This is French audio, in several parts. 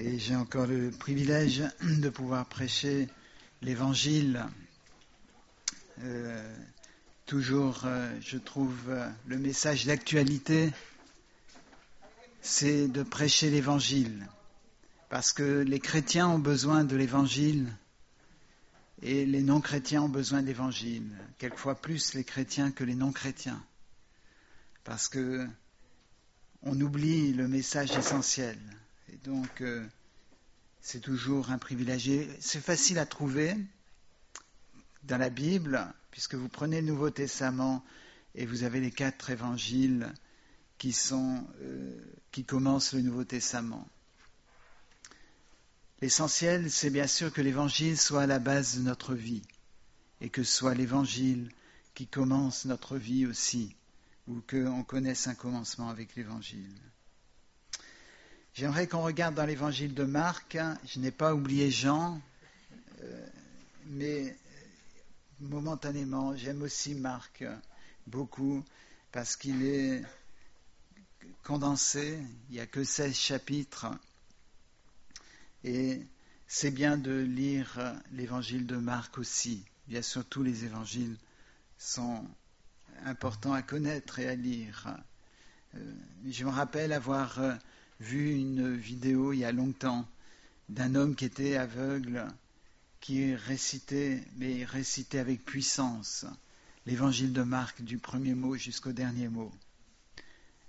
Et j'ai encore le privilège de pouvoir prêcher l'Évangile. Toujours, je trouve, le message d'actualité, c'est de prêcher l'Évangile. Parce que les chrétiens ont besoin de l'Évangile et les non-chrétiens ont besoin de l'Évangile. Quelquefois plus les chrétiens que les non-chrétiens. Parce que on oublie le message essentiel. Et donc, c'est toujours un privilège. C'est facile à trouver dans la Bible, puisque vous prenez le Nouveau Testament et vous avez les 4 évangiles qui commencent le Nouveau Testament. L'essentiel, c'est bien sûr que l'Évangile soit à la base de notre vie et que ce soit l'Évangile qui commence notre vie aussi, ou qu'on connaisse un commencement avec l'Évangile. J'aimerais qu'on regarde dans l'Évangile de Marc. Je n'ai pas oublié Jean, mais momentanément, j'aime aussi Marc beaucoup parce qu'il est condensé. Il n'y a que 16 chapitres. Et c'est bien de lire l'Évangile de Marc aussi. Bien sûr, tous les évangiles sont importants à connaître et à lire. Je me rappelle avoir vu une vidéo il y a longtemps d'un homme qui était aveugle, qui récitait, mais il récitait avec puissance, l'évangile de Marc du premier mot jusqu'au dernier mot.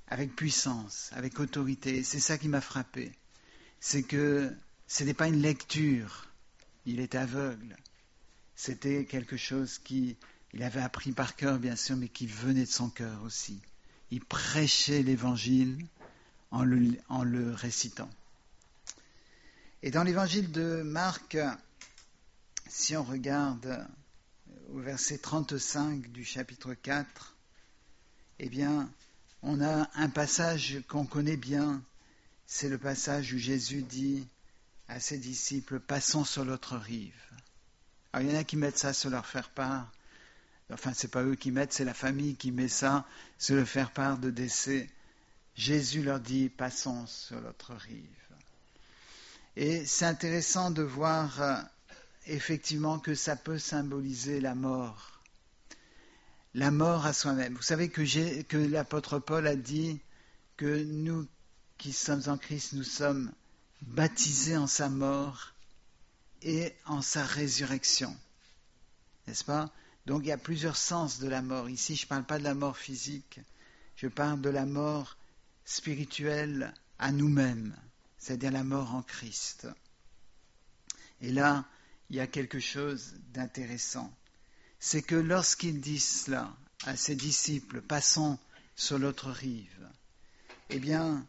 Avec puissance, avec autorité. Et c'est ça qui m'a frappé. C'est que ce n'est pas une lecture. Il était aveugle. C'était quelque chose qu'il avait appris par cœur, bien sûr, mais qui venait de son cœur aussi. Il prêchait l'évangile en le récitant. Et dans l'évangile de Marc, si on regarde au verset 35 du chapitre 4, eh bien, on a un passage qu'on connaît bien. C'est le passage où Jésus dit à ses disciples, « Passons sur l'autre rive ». Alors, il y en a qui mettent ça sur leur faire-part. Enfin, c'est pas eux qui mettent, c'est la famille qui met ça sur le faire-part de décès. Jésus leur dit, passons sur l'autre rive. Et c'est intéressant de voir effectivement que ça peut symboliser la mort à soi-même. Vous savez que l'apôtre Paul a dit que nous qui sommes en Christ, nous sommes baptisés en sa mort et en sa résurrection. N'est-ce pas ? Donc il y a plusieurs sens de la mort. Ici, je ne parle pas de la mort physique, je parle de la mort spirituelle à nous-mêmes, c'est-à-dire la mort en Christ. Et là, il y a quelque chose d'intéressant. C'est que lorsqu'il dit cela à ses disciples, passons sur l'autre rive, eh bien,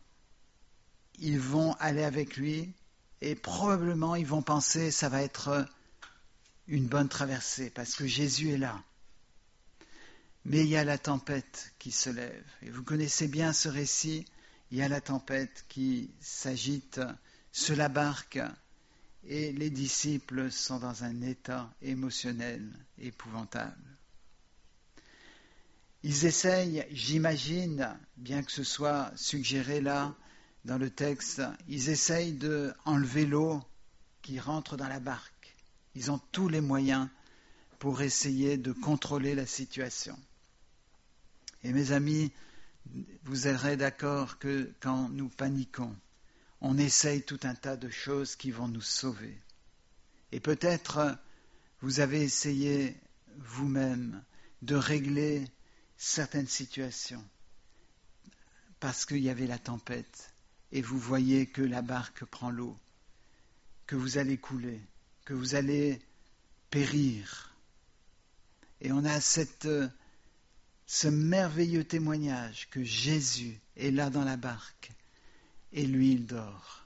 ils vont aller avec lui et probablement ils vont penser ça va être une bonne traversée parce que Jésus est là. Mais il y a la tempête qui se lève. Et vous connaissez bien ce récit. Il y a la tempête qui s'agite sur la barque et les disciples sont dans un état émotionnel épouvantable. Ils essayent, j'imagine, bien que ce soit suggéré là dans le texte, ils essayent d'enlever l'eau qui rentre dans la barque. Ils ont tous les moyens pour essayer de contrôler la situation. Et mes amis, vous serez d'accord que quand nous paniquons, on essaye tout un tas de choses qui vont nous sauver. Et peut-être vous avez essayé vous-même de régler certaines situations parce qu'il y avait la tempête et vous voyez que la barque prend l'eau, que vous allez couler, que vous allez périr. Et on a ce merveilleux témoignage que Jésus est là dans la barque et lui il dort.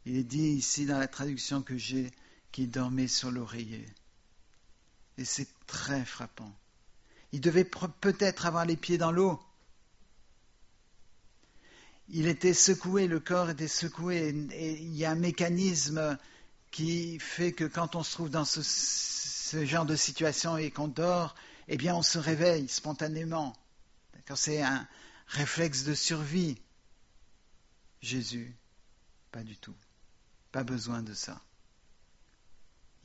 Il est dit ici dans la traduction que j'ai qu'il dormait sur l'oreiller. Et c'est très frappant. Il devait peut-être avoir les pieds dans l'eau. Il était secoué, le corps était secoué, et il y a un mécanisme qui fait que quand on se trouve dans ce genre de situation et qu'on dort, eh bien on se réveille spontanément. D'accord ? C'est un réflexe de survie. Jésus pas du tout. Pas besoin de ça.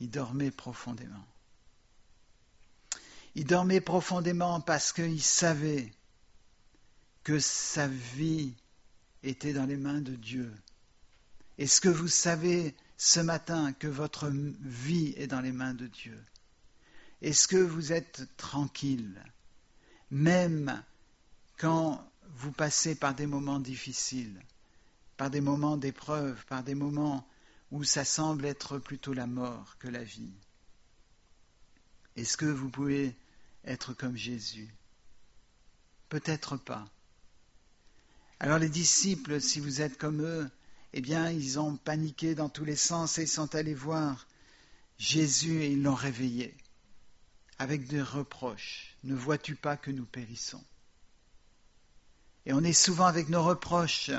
Il dormait profondément. Il dormait profondément parce qu'il savait que sa vie était dans les mains de Dieu. Est-ce que vous savez ce matin que votre vie est dans les mains de Dieu? Est-ce que vous êtes tranquille, même quand vous passez par des moments difficiles, par des moments d'épreuve, par des moments où ça semble être plutôt la mort que la vie? Est-ce que vous pouvez être comme Jésus? Peut-être pas. Alors les disciples, si vous êtes comme eux, eh bien, ils ont paniqué dans tous les sens et ils sont allés voir Jésus et ils l'ont réveillé avec des reproches. Ne vois-tu pas que nous périssons? Et on est souvent avec nos reproches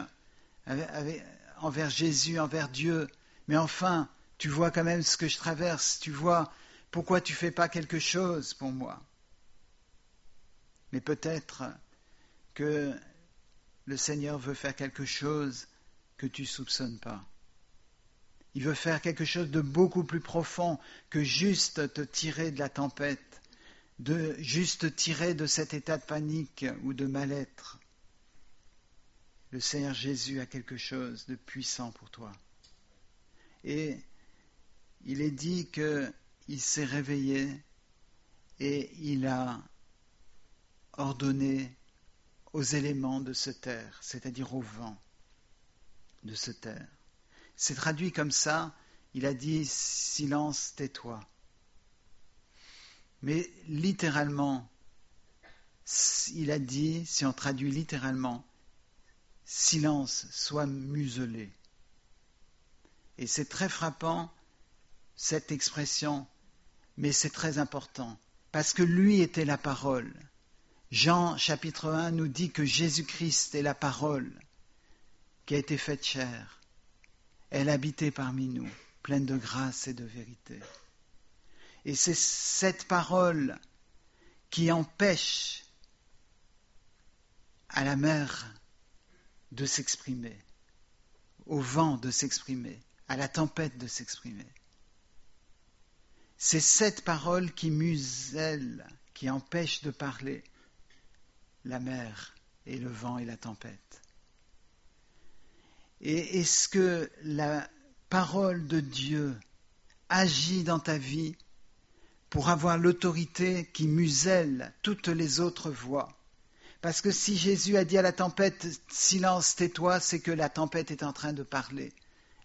envers Jésus, envers Dieu. Mais enfin, tu vois quand même ce que je traverse. Tu vois pourquoi tu ne fais pas quelque chose pour moi. Mais peut-être que le Seigneur veut faire quelque chose que tu ne soupçonnes pas. Il veut faire quelque chose de beaucoup plus profond que juste te tirer de la tempête, de juste te tirer de cet état de panique ou de mal-être. Le Seigneur Jésus a quelque chose de puissant pour toi. Et il est dit qu'il s'est réveillé et il a ordonné aux éléments de se taire, c'est-à-dire au vent de se taire. C'est traduit comme ça, il a dit « silence, tais-toi ». Mais littéralement, il a dit, si on traduit littéralement, « silence, sois muselé ». Et c'est très frappant, cette expression, mais c'est très important, parce que lui était la parole. Jean chapitre 1 nous dit que Jésus-Christ est la parole qui a été faite chair. Elle habitait parmi nous, pleine de grâce et de vérité. Et c'est cette parole qui empêche à la mer de s'exprimer, au vent de s'exprimer, à la tempête de s'exprimer. C'est cette parole qui muselle, qui empêche de parler la mer et le vent et la tempête. Et est-ce que la parole de Dieu agit dans ta vie pour avoir l'autorité qui muselle toutes les autres voix? Parce que si Jésus a dit à la tempête « silence, tais-toi », c'est que la tempête est en train de parler,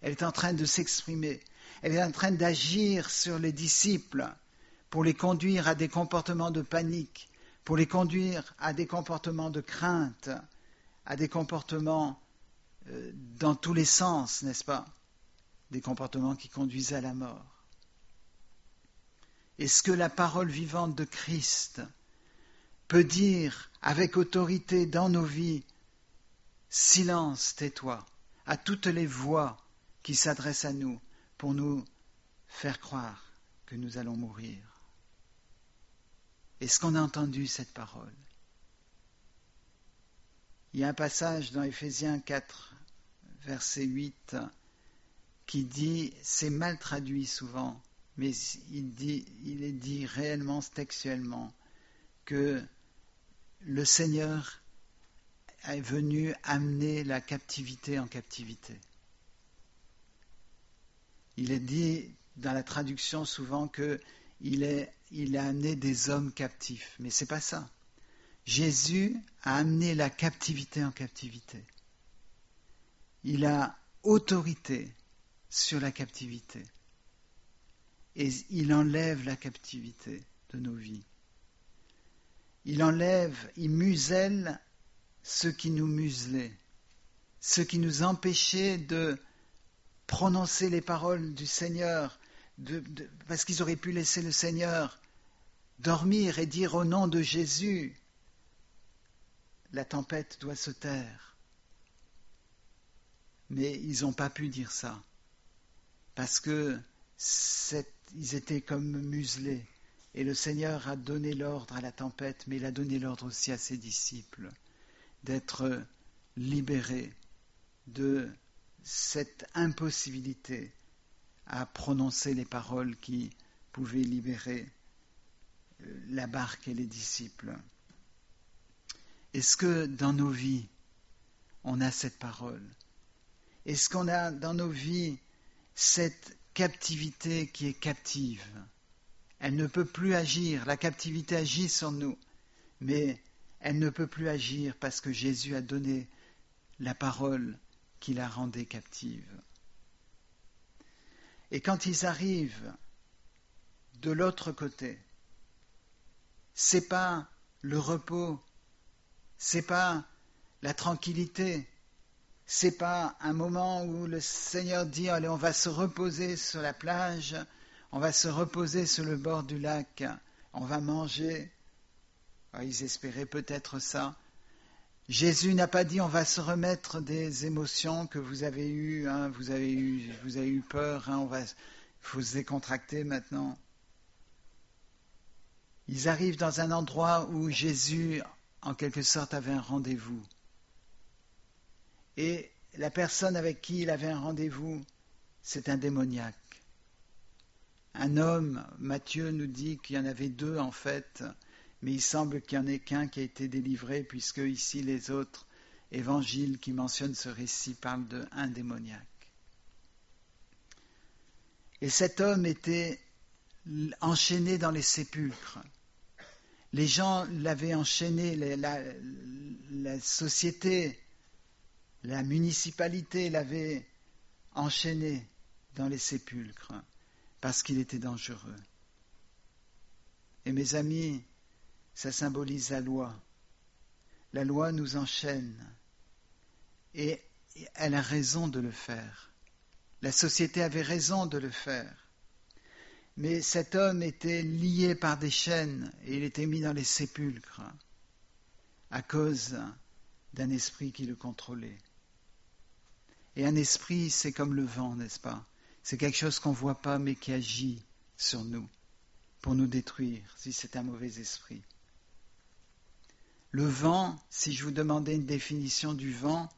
elle est en train de s'exprimer, elle est en train d'agir sur les disciples pour les conduire à des comportements de panique, pour les conduire à des comportements de crainte, à des comportements dans tous les sens, n'est-ce pas? Des comportements qui conduisent à la mort. Est-ce que la parole vivante de Christ peut dire avec autorité dans nos vies « silence, tais-toi » à toutes les voix qui s'adressent à nous pour nous faire croire que nous allons mourir? Est-ce qu'on a entendu cette parole? Il y a un passage dans Éphésiens 4, verset 8, qui dit, c'est mal traduit souvent, mais il est dit réellement, textuellement, que le Seigneur est venu amener la captivité en captivité. Il est dit dans la traduction souvent qu'il a amené des hommes captifs, mais ce n'est pas ça. Jésus a amené la captivité en captivité. Il a autorité sur la captivité. Et il enlève la captivité de nos vies. Il muselle ceux qui nous muselaient, ceux qui nous empêchaient de prononcer les paroles du Seigneur, parce qu'ils auraient pu laisser le Seigneur dormir et dire au nom de Jésus, la tempête doit se taire. Mais ils n'ont pas pu dire ça, parce que ils étaient comme muselés. Et le Seigneur a donné l'ordre à la tempête, mais il a donné l'ordre aussi à ses disciples d'être libérés de cette impossibilité à prononcer les paroles qui pouvaient libérer la barque et les disciples. Est-ce que dans nos vies, on a cette parole? Est-ce qu'on a dans nos vies cette captivité qui est captive? Elle ne peut plus agir, la captivité agit sur nous, mais elle ne peut plus agir parce que Jésus a donné la parole qui la rendait captive. Et quand ils arrivent de l'autre côté, c'est pas le repos, c'est pas la tranquillité, c'est pas un moment où le Seigneur dit allez, on va se reposer sur la plage, on va se reposer sur le bord du lac, on va manger. Alors, ils espéraient peut-être ça. Jésus n'a pas dit on va se remettre des émotions que vous avez eues, hein, vous avez eu peur, hein, faut se décontracter maintenant. Ils arrivent dans un endroit où Jésus, en quelque sorte, avait un rendez-vous. Et la personne avec qui il avait un rendez-vous, c'est un démoniaque. Un homme, Matthieu nous dit qu'il y en avait deux en fait, mais il semble qu'il n'y en ait qu'un qui a été délivré, puisque ici les autres évangiles qui mentionnent ce récit parlent d'un démoniaque. Et cet homme était enchaîné dans les sépulcres. Les gens l'avaient enchaîné, la société, la municipalité l'avait enchaîné dans les sépulcres parce qu'il était dangereux. Et mes amis, ça symbolise la loi. La loi nous enchaîne et elle a raison de le faire. La société avait raison de le faire. Mais cet homme était lié par des chaînes et il était mis dans les sépulcres à cause d'un esprit qui le contrôlait. Et un esprit, c'est comme le vent, n'est-ce pas? C'est quelque chose qu'on ne voit pas mais qui agit sur nous pour nous détruire si c'est un mauvais esprit. Le vent, si je vous demandais une définition du vent,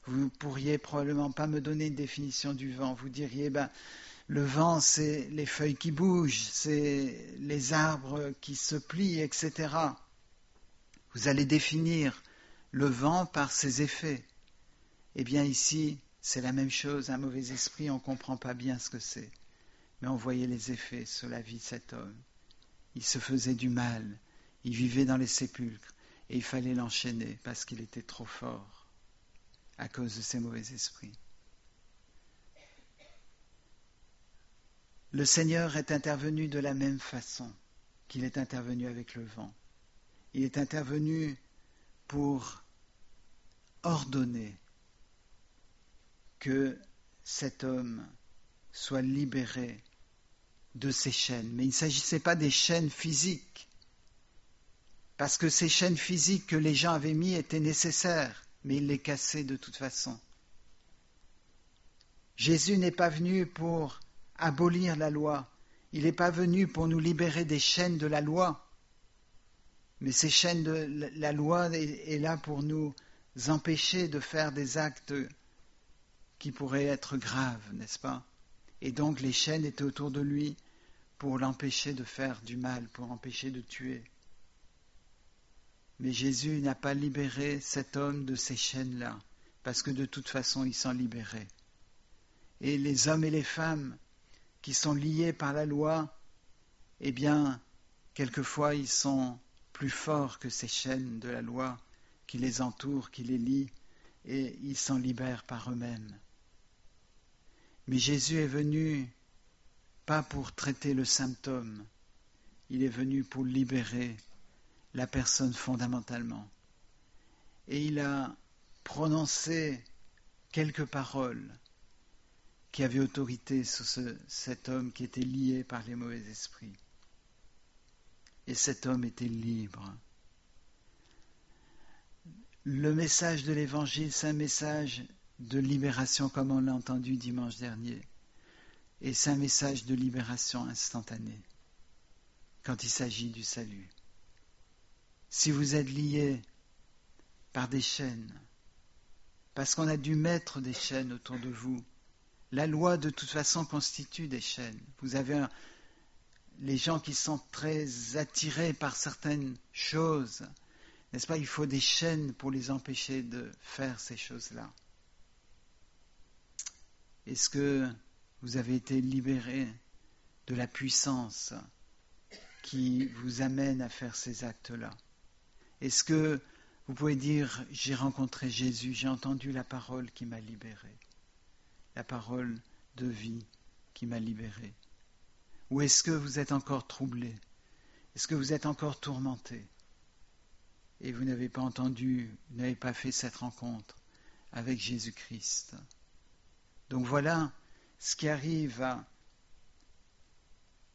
vous pourriez probablement pas me donner une définition du vent. Vous diriez, le vent, c'est les feuilles qui bougent, c'est les arbres qui se plient, etc. Vous allez définir le vent par ses effets. Eh bien ici, c'est la même chose. Un mauvais esprit, on ne comprend pas bien ce que c'est. Mais on voyait les effets sur la vie de cet homme. Il se faisait du mal, il vivait dans les sépulcres, et il fallait l'enchaîner parce qu'il était trop fort à cause de ces mauvais esprits. Le Seigneur est intervenu de la même façon qu'il est intervenu avec le vent. Il est intervenu pour ordonner que cet homme soit libéré de ces chaînes. Mais il ne s'agissait pas des chaînes physiques, parce que ces chaînes physiques que les gens avaient mis étaient nécessaires, mais il les cassait de toute façon. Jésus n'est pas venu pour abolir la loi, il n'est pas venu pour nous libérer des chaînes de la loi, mais ces chaînes de la loi est là pour nous empêcher de faire des actes qui pourraient être graves, n'est-ce pas? Et donc les chaînes étaient autour de lui pour l'empêcher de faire du mal, pour l'empêcher de tuer. Mais Jésus n'a pas libéré cet homme de ces chaînes-là, parce que de toute façon il s'en libérait. Et les hommes et les femmes qui sont liés par la loi, eh bien, quelquefois ils sont plus forts que ces chaînes de la loi qui les entourent, qui les lient, et ils s'en libèrent par eux-mêmes. Mais Jésus est venu pas pour traiter le symptôme, il est venu pour libérer la personne fondamentalement. Et il a prononcé quelques paroles qui avaient autorité sur cet homme qui était lié par les mauvais esprits. Et cet homme était libre. Le message de l'Évangile, c'est un message de libération comme on l'a entendu dimanche dernier. Et c'est un message de libération instantanée quand il s'agit du salut. Si vous êtes lié par des chaînes, parce qu'on a dû mettre des chaînes autour de vous. La loi, de toute façon, constitue des chaînes. Vous avez les gens qui sont très attirés par certaines choses, n'est-ce pas? Il faut des chaînes pour les empêcher de faire ces choses-là. Est-ce que vous avez été libérés de la puissance qui vous amène à faire ces actes-là? Est-ce que vous pouvez dire, j'ai rencontré Jésus, j'ai entendu la parole qui m'a libéré, la parole de vie qui m'a libéré? Ou est-ce que vous êtes encore troublé? Est-ce que vous êtes encore tourmenté? Et vous n'avez pas entendu, vous n'avez pas fait cette rencontre avec Jésus-Christ. Donc voilà ce qui arrive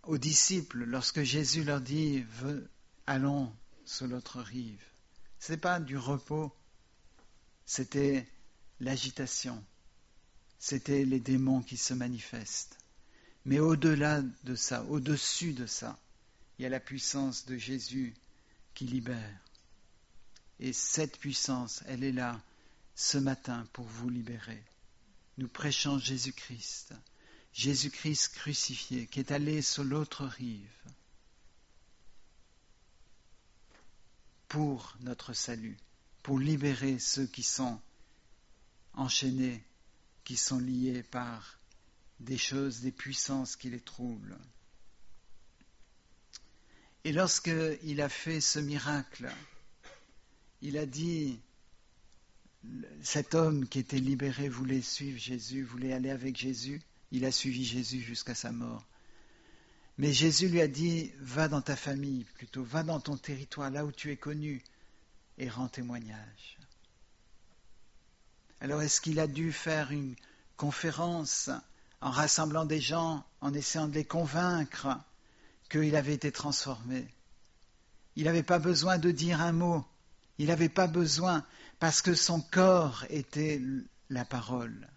aux disciples lorsque Jésus leur dit « Allons sur l'autre rive ». Ce n'est pas du repos, c'était l'agitation, c'était les démons qui se manifestent. Mais au-delà de ça, au-dessus de ça, il y a la puissance de Jésus qui libère. Et cette puissance, elle est là ce matin pour vous libérer. Nous prêchons Jésus-Christ, Jésus-Christ crucifié, qui est allé sur l'autre rive pour notre salut, pour libérer ceux qui sont enchaînés, qui sont liés par des choses, des puissances qui les troublent. Et lorsqu'il a fait ce miracle, il a dit, cet homme qui était libéré voulait suivre Jésus, voulait aller avec Jésus, il a suivi Jésus jusqu'à sa mort. Mais Jésus lui a dit, va dans ta famille, plutôt, va dans ton territoire, là où tu es connu, et rends témoignage. Alors est-ce qu'il a dû faire une conférence en rassemblant des gens, en essayant de les convaincre qu'il avait été transformé? Il n'avait pas besoin de dire un mot, il n'avait pas besoin, parce que son corps était la parole.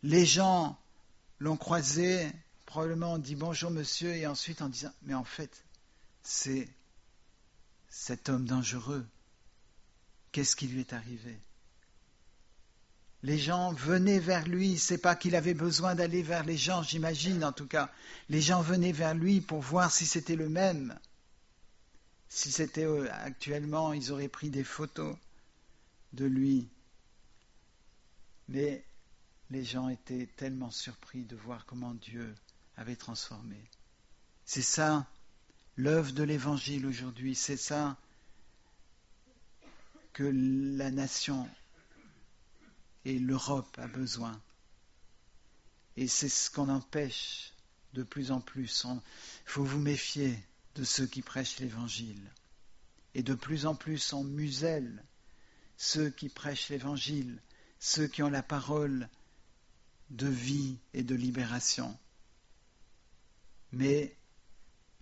Les gens l'ont croisé, probablement ont dit bonjour monsieur, et ensuite en disant, mais en fait, c'est cet homme dangereux. Qu'est-ce qui lui est arrivé? Les gens venaient vers lui, c'est pas qu'il avait besoin d'aller vers les gens, j'imagine en tout cas. Les gens venaient vers lui pour voir si c'était le même. Si c'était actuellement, ils auraient pris des photos de lui. Mais les gens étaient tellement surpris de voir comment Dieu avait transformé. C'est ça l'œuvre de l'Évangile aujourd'hui, c'est ça que la nation et l'Europe a besoin. Et c'est ce qu'on empêche de plus en plus. Il faut vous méfier de ceux qui prêchent l'Évangile. Et de plus en plus on muselle ceux qui prêchent l'Évangile, ceux qui ont la parole de vie et de libération. Mais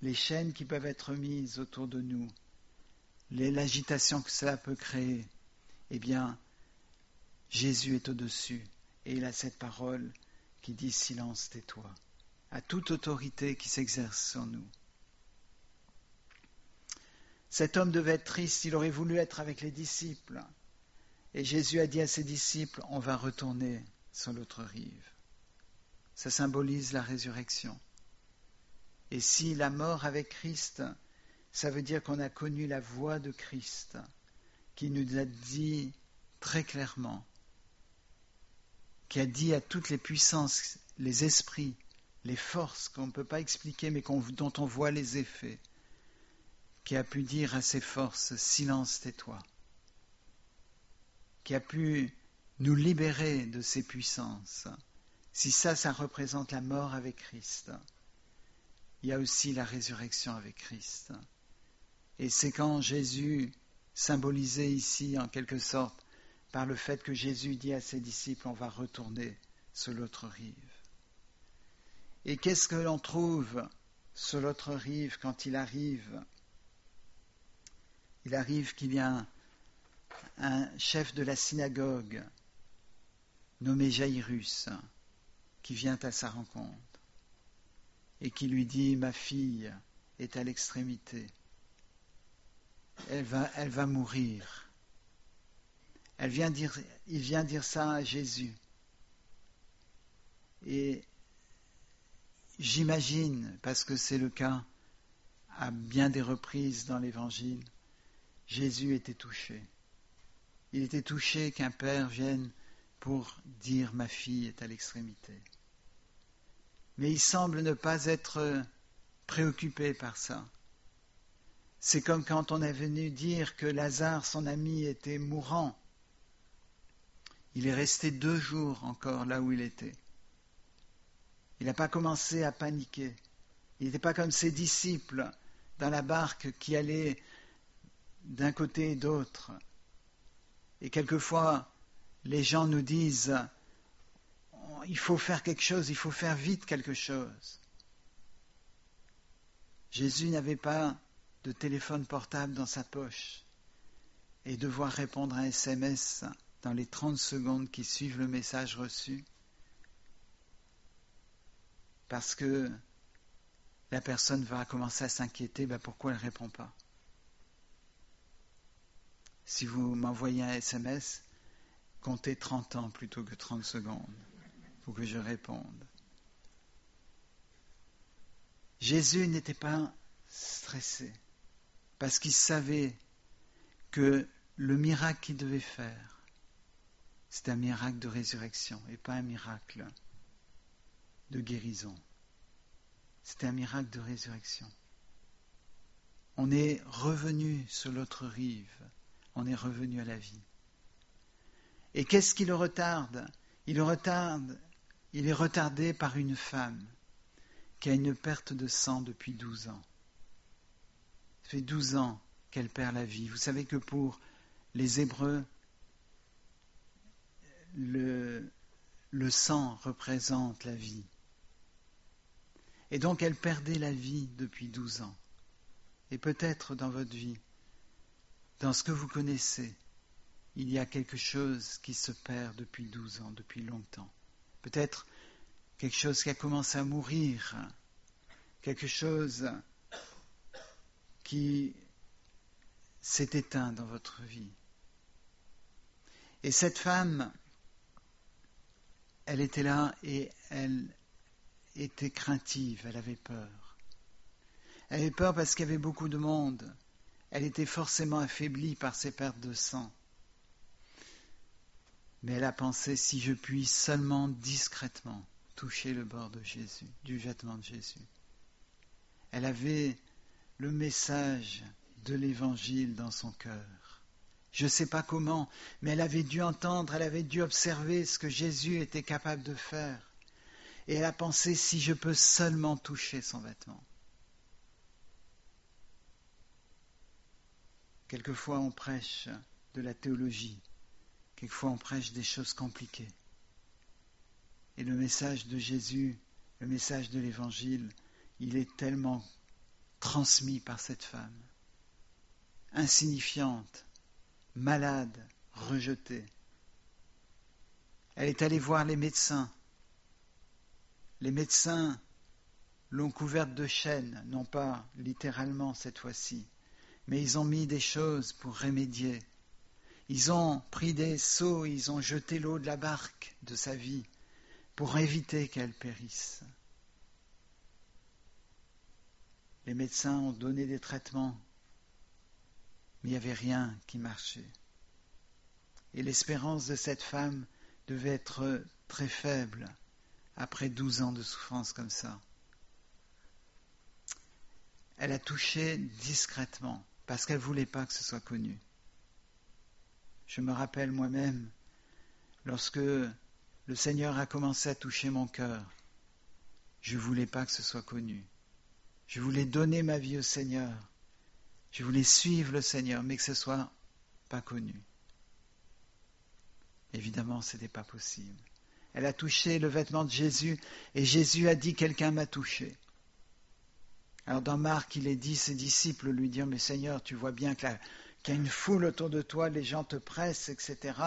les chaînes qui peuvent être mises autour de nous, l'agitation que cela peut créer, eh bien, Jésus est au-dessus et il a cette parole qui dit « Silence, tais-toi » à toute autorité qui s'exerce sur nous. Cet homme devait être triste, il aurait voulu être avec les disciples. Et Jésus a dit à ses disciples, on va retourner sur l'autre rive. Ça symbolise la résurrection. Et si la mort avec Christ, ça veut dire qu'on a connu la voix de Christ, qui nous a dit très clairement, qui a dit à toutes les puissances, les esprits, les forces qu'on ne peut pas expliquer mais dont on voit les effets, qui a pu dire à ces forces, silence, tais-toi, qui a pu nous libérer de ces puissances. Si ça représente la mort avec Christ, il y a aussi la résurrection avec Christ. Et c'est quand Jésus, symbolisé ici en quelque sorte par le fait que Jésus dit à ses disciples, on va retourner sur l'autre rive. Et qu'est-ce que l'on trouve sur l'autre rive quand il arrive? Il arrive qu'il y a un chef de la synagogue nommé Jaïrus qui vient à sa rencontre et qui lui dit « Ma fille est à l'extrémité, elle va mourir, il vient dire ça à Jésus. Et j'imagine, parce que c'est le cas à bien des reprises dans l'Évangile, Jésus était touché. Il était touché qu'un père vienne pour dire « ma fille est à l'extrémité ». Mais il semble ne pas être préoccupé par ça. C'est comme quand on est venu dire que Lazare, son ami, était mourant. Il est resté 2 jours encore là où il était. Il n'a pas commencé à paniquer. Il n'était pas comme ses disciples dans la barque qui allaient d'un côté et d'autre. Et quelquefois, les gens nous disent « il faut faire quelque chose, il faut faire vite quelque chose ». Jésus n'avait pas de téléphone portable dans sa poche et devoir répondre à un SMS dans les 30 secondes qui suivent le message reçu parce que la personne va commencer à s'inquiéter, pourquoi elle ne répond pas? Si vous m'envoyez un SMS, comptez 30 ans plutôt que 30 secondes pour que je réponde. Jésus n'était pas stressé parce qu'il savait que le miracle qu'il devait faire, c'était un miracle de résurrection et pas un miracle de guérison. C'était un miracle de résurrection. On est revenu sur l'autre rive, on est revenu à la vie. Et qu'est-ce qui le retarde? Il est retardé par une femme qui a une perte de sang depuis 12 ans. Ça fait 12 ans qu'elle perd la vie. Vous savez que pour les Hébreux, le sang représente la vie. Et donc elle perdait la vie depuis 12 ans. Et peut-être dans votre vie, dans ce que vous connaissez, il y a quelque chose qui se perd depuis 12 ans, depuis longtemps. Peut-être quelque chose qui a commencé à mourir, quelque chose qui s'est éteint dans votre vie. Et cette femme, elle était là et elle était craintive, elle avait peur. Elle avait peur parce qu'il y avait beaucoup de monde. Elle était forcément affaiblie par ses pertes de sang. Mais elle a pensé, si je puis seulement discrètement toucher le bord de Jésus, du vêtement de Jésus. Elle avait le message de l'Évangile dans son cœur. Je ne sais pas comment, mais elle avait dû entendre, elle avait dû observer ce que Jésus était capable de faire. Et elle a pensé, si je peux seulement toucher son vêtement. Quelquefois on prêche de la théologie, quelquefois on prêche des choses compliquées. Et le message de Jésus, le message de l'Évangile, il est tellement transmis par cette femme, insignifiante, malade, rejetée. Elle est allée voir les médecins. Les médecins l'ont couverte de chaînes, non pas littéralement cette fois-ci, mais ils ont mis des choses pour remédier. Ils ont pris des seaux, ils ont jeté l'eau de la barque de sa vie pour éviter qu'elle périsse. Les médecins ont donné des traitements, mais il n'y avait rien qui marchait. Et l'espérance de cette femme devait être très faible après 12 ans de souffrance comme ça. Elle a touché discrètement, parce qu'elle ne voulait pas que ce soit connu. Je me rappelle moi-même, lorsque le Seigneur a commencé à toucher mon cœur, je ne voulais pas que ce soit connu. Je voulais donner ma vie au Seigneur. Je voulais suivre le Seigneur, mais que ce ne soit pas connu. Évidemment, ce n'était pas possible. Elle a touché le vêtement de Jésus, et Jésus a dit « Quelqu'un m'a touché ». Alors dans Marc, il est dit, ses disciples lui dirent « Mais Seigneur, tu vois bien qu'il y a une foule autour de toi, les gens te pressent, etc.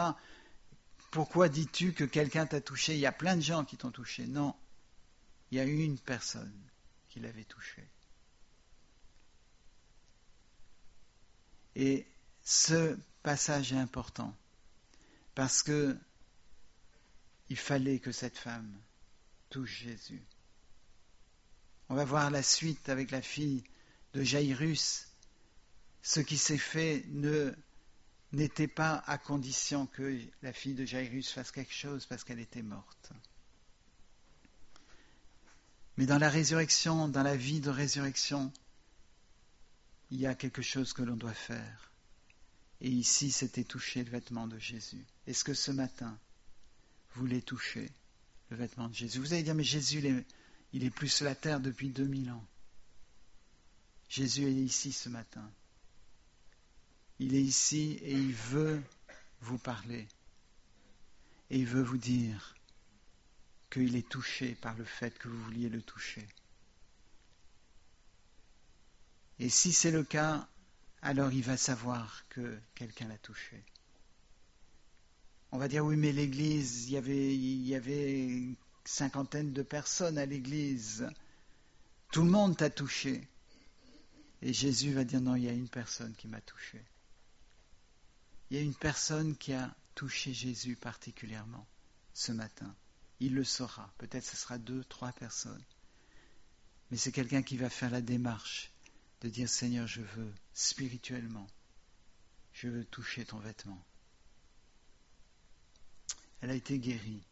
Pourquoi dis-tu que quelqu'un t'a touché? Il y a plein de gens qui t'ont touché. » Non, il y a une personne qui l'avait touché. Et ce passage est important, parce que il fallait que cette femme touche Jésus. On va voir la suite avec la fille de Jaïrus. Ce qui s'est fait n'était pas à condition que la fille de Jaïrus fasse quelque chose parce qu'elle était morte. Mais dans la résurrection, dans la vie de résurrection, il y a quelque chose que l'on doit faire. Et ici, c'était toucher le vêtement de Jésus. Est-ce que ce matin, vous voulez toucher le vêtement de Jésus? Vous allez dire, mais Jésus, il est plus sur la terre depuis 2000 ans. Jésus est ici ce matin. Il est ici et il veut vous parler. Et il veut vous dire qu'il est touché par le fait que vous vouliez le toucher. Et si c'est le cas, alors il va savoir que quelqu'un l'a touché. On va dire, oui, mais l'église, il y avait une cinquantaine de personnes à l'église. Tout le monde t'a touché. Et Jésus va dire, non, il y a une personne qui m'a touché. Il y a une personne qui a touché Jésus particulièrement ce matin. Il le saura. Peut-être ce sera 2, 3 personnes. Mais c'est quelqu'un qui va faire la démarche de dire, Seigneur, je veux spirituellement, je veux toucher ton vêtement. Elle a été guérie.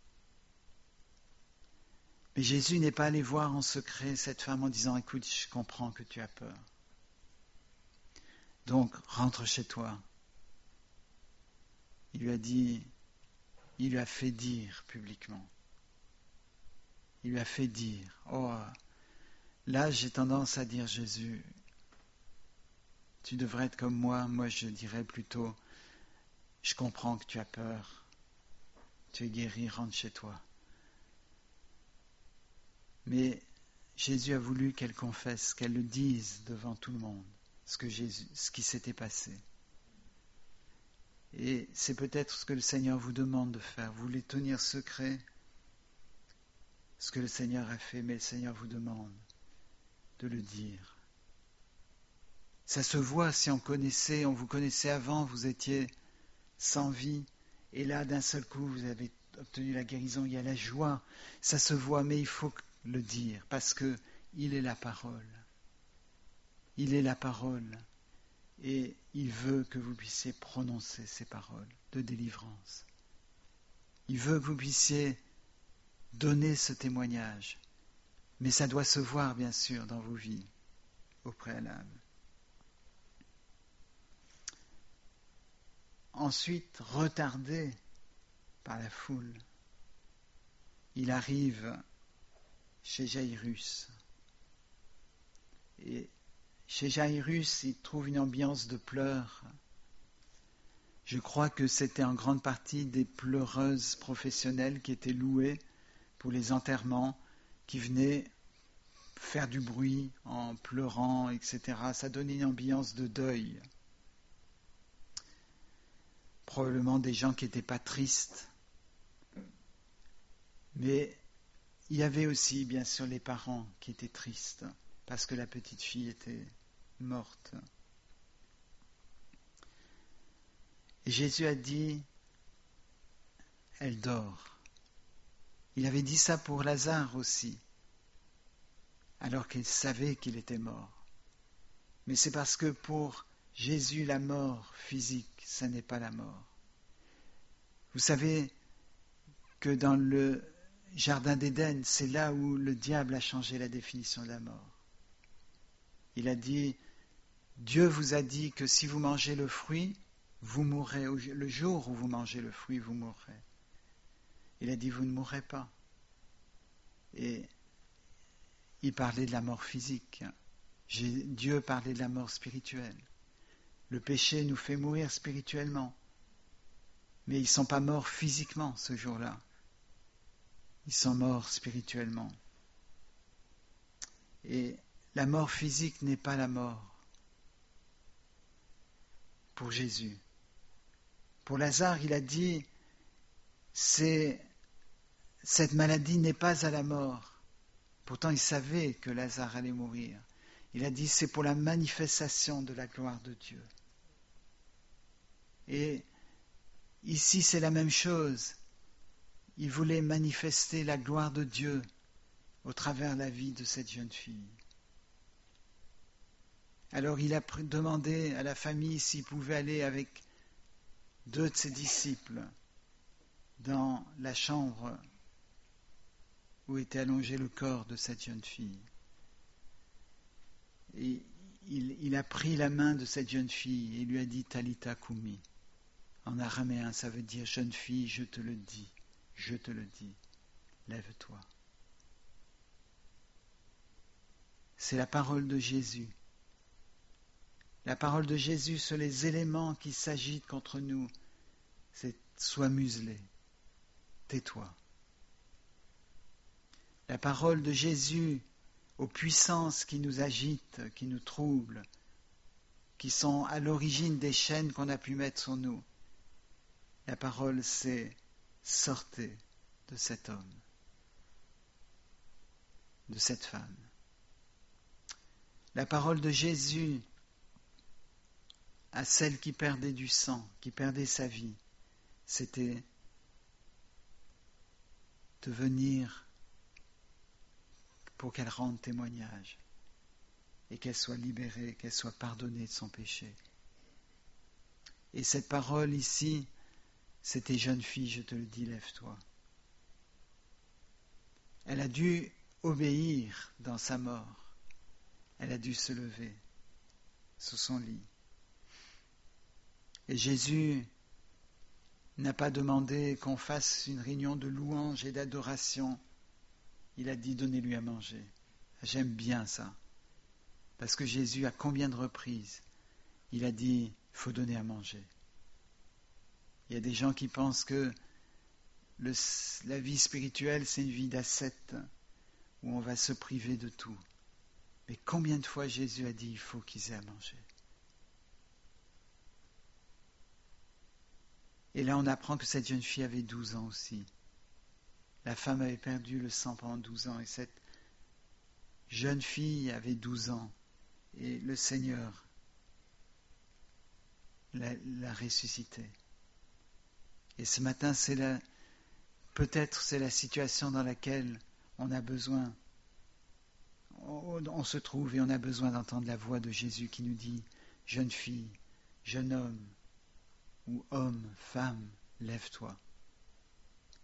Mais Jésus n'est pas allé voir en secret cette femme en disant, écoute, je comprends que tu as peur. Donc, rentre chez toi. Il lui a fait dire publiquement. Il lui a fait dire, oh, là j'ai tendance à dire, Jésus, tu devrais être comme moi je dirais plutôt, je comprends que tu as peur, tu es guéri, rentre chez toi. Mais Jésus a voulu qu'elle confesse, qu'elle le dise devant tout le monde, ce qui s'était passé. Et c'est peut-être ce que le Seigneur vous demande de faire. Vous voulez tenir secret ce que le Seigneur a fait, mais le Seigneur vous demande de le dire. Ça se voit si on vous connaissait avant, vous étiez sans vie, et là d'un seul coup vous avez obtenu la guérison, il y a la joie, ça se voit, mais il faut le dire, parce que il est la parole. Il est la parole, et il veut que vous puissiez prononcer ces paroles de délivrance. Il veut que vous puissiez donner ce témoignage, mais ça doit se voir bien sûr dans vos vies au préalable. Ensuite, retardé par la foule, il arrive chez Jaïrus. Et chez Jaïrus, il trouve une ambiance de pleurs. Je crois que c'était en grande partie des pleureuses professionnelles qui étaient louées pour les enterrements, qui venaient faire du bruit en pleurant, etc. Ça donnait une ambiance de deuil. Probablement des gens qui n'étaient pas tristes. Mais il y avait aussi, bien sûr, les parents qui étaient tristes parce que la petite fille était morte. Et Jésus a dit, elle dort. Il avait dit ça pour Lazare aussi, alors qu'il savait qu'il était mort. Mais c'est parce que pour Jésus, la mort physique, ça n'est pas la mort. Vous savez que dans le Jardin d'Éden, c'est là où le diable a changé la définition de la mort. Il a dit, Dieu vous a dit que si vous mangez le fruit, vous mourrez. Le jour où vous mangez le fruit, vous mourrez. Il a dit, vous ne mourrez pas. Et il parlait de la mort physique. Dieu parlait de la mort spirituelle. Le péché nous fait mourir spirituellement. Mais ils ne sont pas morts physiquement ce jour-là. Ils sont morts spirituellement. Et la mort physique n'est pas la mort pour Jésus. Pour Lazare, il a dit, cette maladie n'est pas à la mort. Pourtant, il savait que Lazare allait mourir. Il a dit, c'est pour la manifestation de la gloire de Dieu. Et Ici, c'est la même chose. Il voulait manifester la gloire de Dieu au travers de la vie de cette jeune fille. Alors il a demandé à la famille s'il pouvait aller avec 2 de ses disciples dans la chambre où était allongé le corps de cette jeune fille. Et il a pris la main de cette jeune fille et lui a dit Talitha Kumi. En araméen, ça veut dire jeune fille, je te le dis, lève-toi. C'est la parole de Jésus. La parole de Jésus sur les éléments qui s'agitent contre nous, c'est sois muselé, tais-toi. La parole de Jésus aux puissances qui nous agitent, qui nous troublent, qui sont à l'origine des chaînes qu'on a pu mettre sur nous. La parole, c'est sortez de cet homme, de cette femme. La parole de Jésus à celle qui perdait du sang, qui perdait sa vie, c'était de venir pour qu'elle rende témoignage et qu'elle soit libérée, qu'elle soit pardonnée de son péché. Et cette parole ici, c'était jeune fille, je te le dis, lève-toi. Elle a dû obéir dans sa mort. Elle a dû se lever sur son lit. Et Jésus n'a pas demandé qu'on fasse une réunion de louange et d'adoration. Il a dit, donnez-lui à manger. J'aime bien ça. Parce que Jésus, à combien de reprises, il a dit, il faut donner à manger. Il y a des gens qui pensent que la vie spirituelle, c'est une vie d'ascète, où on va se priver de tout. Mais combien de fois Jésus a dit, il faut qu'ils aient à manger. Et là, on apprend que cette jeune fille avait 12 ans aussi. La femme avait perdu le sang pendant 12 ans, et cette jeune fille avait 12 ans, et le Seigneur l'a ressuscitée. Et ce matin, peut-être c'est la situation dans laquelle on a besoin, on se trouve et on a besoin d'entendre la voix de Jésus qui nous dit, jeune fille, jeune homme, ou homme, femme, lève-toi.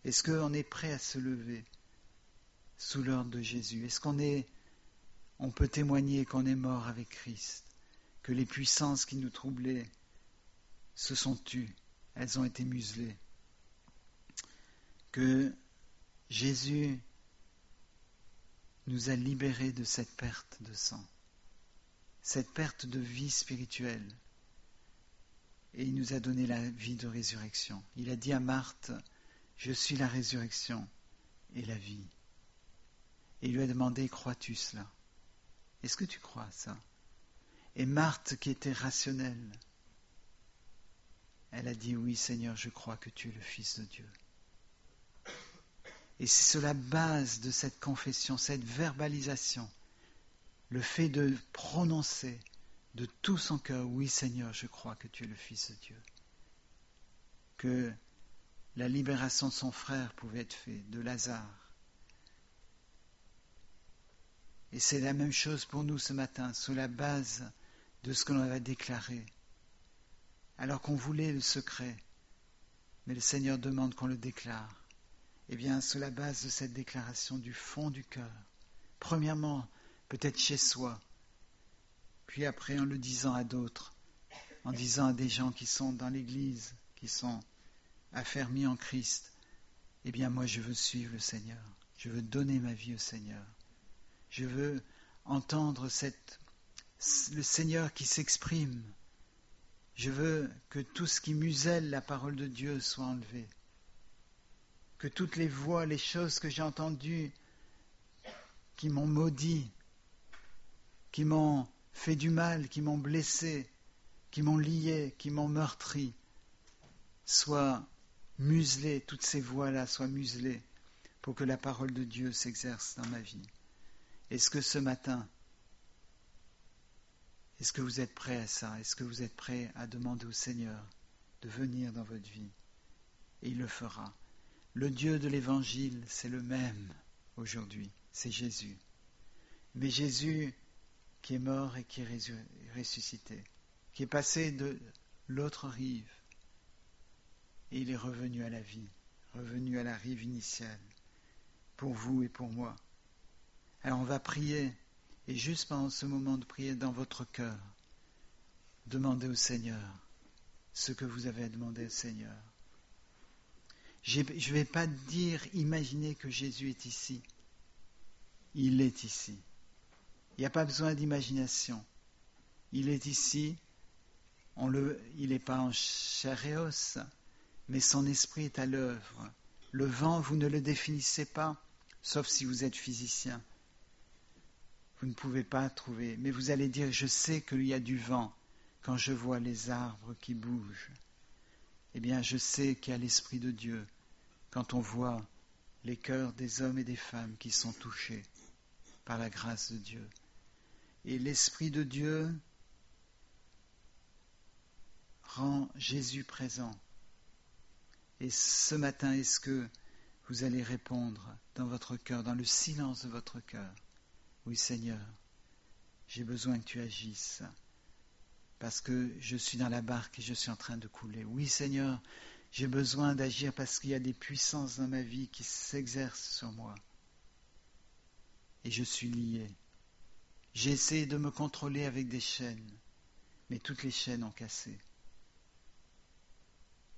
Est-ce qu'on est prêt à se lever sous l'ordre de Jésus? Est-ce on peut témoigner qu'on est mort avec Christ, que les puissances qui nous troublaient se sont tues, elles ont été muselées, que Jésus nous a libérés de cette perte de sang, cette perte de vie spirituelle, et il nous a donné la vie de résurrection. Il a dit à Marthe, je suis la résurrection et la vie. Et il lui a demandé, crois-tu cela? Est-ce que tu crois ça? Et Marthe, qui était rationnelle, elle a dit, oui Seigneur, je crois que tu es le Fils de Dieu. Et c'est sur la base de cette confession, cette verbalisation, le fait de prononcer de tout son cœur, oui Seigneur, je crois que tu es le Fils de Dieu, que la libération de son frère pouvait être faite, de Lazare. Et c'est la même chose pour nous ce matin, sur la base de ce que l'on avait déclaré, alors qu'on voulait le secret, mais le Seigneur demande qu'on le déclare. Eh bien, sur la base de cette déclaration du fond du cœur, premièrement, peut-être chez soi, puis après en le disant à d'autres, en disant à des gens qui sont dans l'Église, qui sont affermis en Christ, eh bien moi je veux suivre le Seigneur, je veux donner ma vie au Seigneur, je veux entendre le Seigneur qui s'exprime, je veux que tout ce qui muselle la parole de Dieu soit enlevé, que toutes les voix, les choses que j'ai entendues, qui m'ont maudit, qui m'ont fait du mal, qui m'ont blessé, qui m'ont lié, qui m'ont meurtri, soient muselées, toutes ces voix-là soient muselées pour que la parole de Dieu s'exerce dans ma vie. Est-ce que ce matin, est-ce que vous êtes prêts à ça? Est-ce que vous êtes prêts à demander au Seigneur de venir dans votre vie, et il le fera. Le Dieu de l'Évangile, c'est le même aujourd'hui, c'est Jésus. Mais Jésus qui est mort et qui est ressuscité, qui est passé de l'autre rive, et il est revenu à la vie, revenu à la rive initiale, pour vous et pour moi. Alors on va prier, et juste pendant ce moment de prière dans votre cœur, demandez au Seigneur ce que vous avez demandé au Seigneur. Je ne vais pas dire, imaginez que Jésus est ici. Il est ici. Il n'y a pas besoin d'imagination. Il est ici. Il n'est pas en chair et os, mais son esprit est à l'œuvre. Le vent, vous ne le définissez pas, sauf si vous êtes physicien. Vous ne pouvez pas trouver. Mais vous allez dire, je sais qu'il y a du vent quand je vois les arbres qui bougent. Eh bien, je sais qu'il y a l'Esprit de Dieu quand on voit les cœurs des hommes et des femmes qui sont touchés par la grâce de Dieu. Et l'Esprit de Dieu rend Jésus présent. Et ce matin, est-ce que vous allez répondre dans votre cœur, dans le silence de votre cœur? Oui, Seigneur, j'ai besoin que tu agisses parce que je suis dans la barque et je suis en train de couler. Oui, Seigneur, j'ai besoin d'agir parce qu'il y a des puissances dans ma vie qui s'exercent sur moi. Et je suis lié. J'ai essayé de me contrôler avec des chaînes, mais toutes les chaînes ont cassé.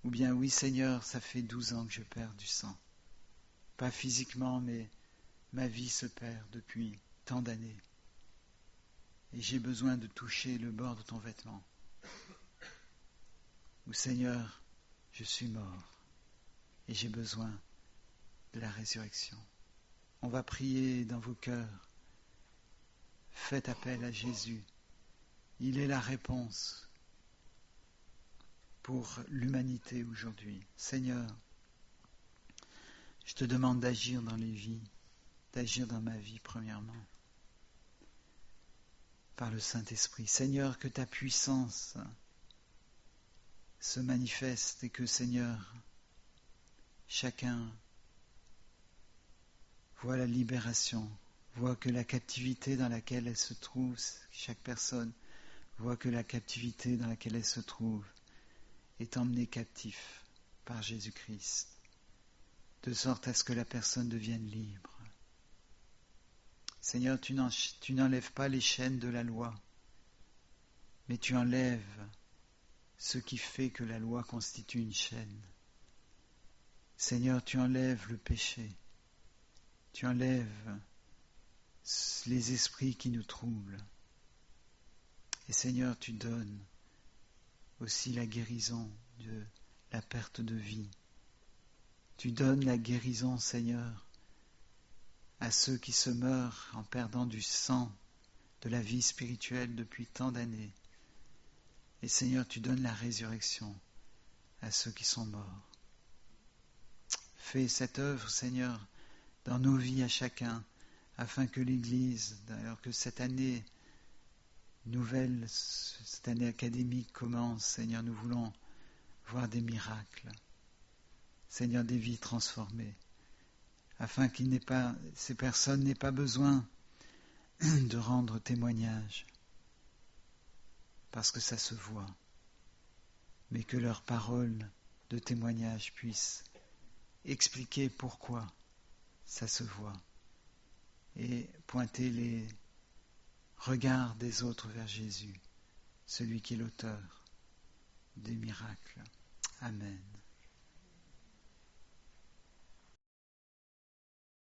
Ou bien, oui, Seigneur, ça fait 12 ans que je perds du sang. Pas physiquement, mais ma vie se perd depuis tant d'années. Et j'ai besoin de toucher le bord de ton vêtement. Ou Seigneur, je suis mort et j'ai besoin de la résurrection. On va prier dans vos cœurs. Faites appel à Jésus. Il est la réponse pour l'humanité aujourd'hui. Seigneur, je te demande d'agir dans les vies, d'agir dans ma vie premièrement, par le Saint-Esprit. Seigneur, que ta puissance se manifeste et que, Seigneur, chacun voit la libération, voit que la captivité dans laquelle elle se trouve, chaque personne voit que la captivité dans laquelle elle se trouve est emmenée captif par Jésus-Christ, de sorte à ce que la personne devienne libre. Seigneur, tu n'enlèves pas les chaînes de la loi, mais tu enlèves ce qui fait que la loi constitue une chaîne. Seigneur, tu enlèves le péché, tu enlèves les esprits qui nous troublent. Et Seigneur, tu donnes aussi la guérison de la perte de vie. Tu donnes la guérison, Seigneur, à ceux qui se meurent en perdant du sang de la vie spirituelle depuis tant d'années. Et Seigneur, tu donnes la résurrection à ceux qui sont morts. Fais cette œuvre, Seigneur, dans nos vies à chacun, afin que l'Église, alors que cette année nouvelle, cette année académique commence, Seigneur, nous voulons voir des miracles, Seigneur, des vies transformées, afin ces personnes n'aient pas besoin de rendre témoignage, parce que ça se voit, mais que leurs paroles de témoignage puissent expliquer pourquoi ça se voit et pointer les regards des autres vers Jésus, celui qui est l'auteur des miracles. Amen.